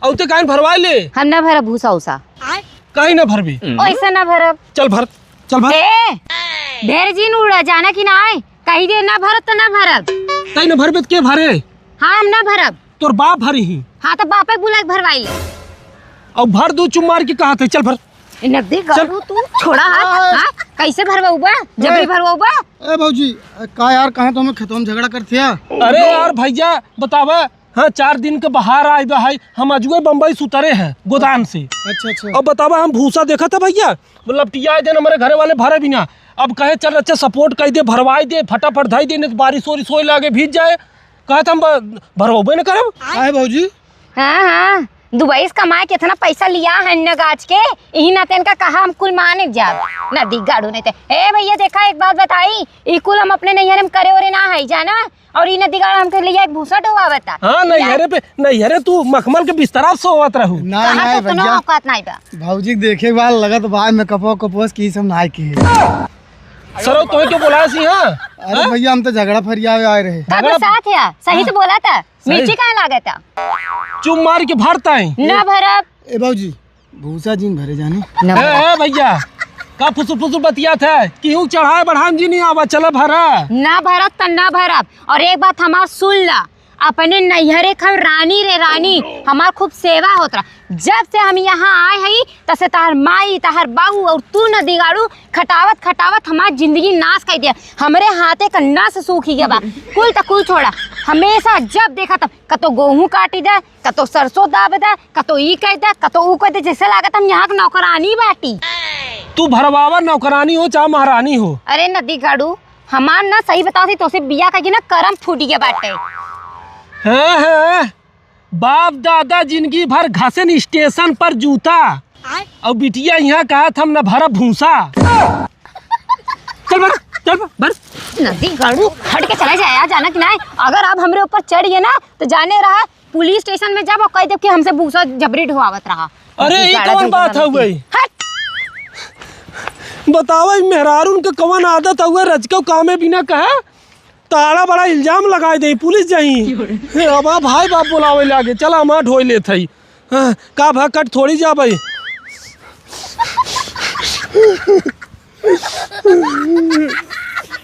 और ते काहे भरवाई ले? हम ना भरब भूसा उसा। काहे ना भरबी? ऐसा ना भरब। चल भर, चल भर। ढेर जी उड़ा जाना कि ना आए कहीं दे ना भरब तो ना भरब। काहे ना भरबे के भरे? हाँ हम ना भरब। तोर बाप भरी ही। हाँ तो बापे बुला के भरवाई ले। और भर दो चुम मार के कहा थे चल भर। नकदी करू तू छोड़ा हाथ। हाँ कैसे भरवाऊबा? जबरी भरवाऊबा? ए भौजी का यार कहाँ तो हमें खेतों में झगड़ा करते हैं? अरे यार भैया बतावा। हाँ 4 दिन के बाहर आए है, हम अजुए बम्बई सुतरे हैं गोदाम से। अच्छा। अब बतावा हम भूसा देखा था भैया, मतलब टिया दिन हमारे घरे वाले भरे बिना। अब कहे चल अच्छा सपोर्ट कर दे, भरवाई दे, फटाफट धाई दे, नहीं तो बारिश वारिश होए लागे भीज जाए। कहा था हम भरवाबे न करब। है भौजी? हाँ दुबई से कमाए कितना पैसा लिया है न गाज के यही ना तेन का कहा हम कुल माने जाब नदी गाड़ू नहीं थे। ए भैया देखा एक बात बताई, ई कुल हम अपने नैहर में करे ओरे ना है जाना, और ई नदी गाड़ हमके लिए एक भूसा ढोवा बता। हाँ नैहरे पे नैहरे तू मखमल के बिस्तरा सोवत रहू। नहीं भैया औकात नहीं बा। भौजी देखे के बाद लगा तो भाई मैं कपोस की सब नाई की। सर तो क्यों बुलाया सी? हाँ अरे भैया हम तो झगड़ा फरिया आए रहे। का साथ है सही तो बोला था, मिर्ची का लागे था। चुम मार के भरता है ना भरब। ए भौजी भूसा जिन भरे जाने। ए भैया का फुसुर फुसुर बतिया था, क्यों चढ़ाए बढ़ान जी नहीं आवा, चला भरा। ना भरब त ना भरब। और एक बात हमार सुन ला, अपने नैहरे खम रानी रे रानी हमार खूब सेवा होत रहा। जब से हम यहाँ आए हई तब से तार माई तार बाबू और तू न दिगाड़ू खटावत खटावत हमार जिंदगी नाश कर दिया। हमरे हाथे का नस सूख गया बा। कुल त कुल छोड़ा, हमेशा जब देखा तब कतो गेहूं काटी दे, कतो सरसों दाब दे, कतो ई कह दे, कतो ऊ कह दे, जैसे लागत हम यहाँ के नौकरानी बाटी। तू भरवावा नौकरानी हो चाहे महारानी हो। अरे नदी गाड़ू हमार ना सही बताती तो से बिया का ना करम फूट गया बाटे। है बाप दादा जिंदगी भर घासन स्टेशन पर जूता, और बिटिया यहाँ कहा था हम न भरा भूसा। चल भर, चल भर। नदी गाड़ू हट के चला जाया जाना कि नहीं। अगर आप हमरे ऊपर चढ़ गए ना तो जाने रहा पुलिस स्टेशन में जब कह दे कि हमसे भूसा जबरी ढोवावत रहा। अरे ये कौन बात है भाई? बतावा मेहरारून के कौन आदत हुआ रजको कामे बिना कहा तारा बड़ा इल्जाम लगाए दे पुलिस जाई। अब भाई बाप बुलावे लागे, चला हम ढोई ले थई। का भकट थोड़ी जा भाई।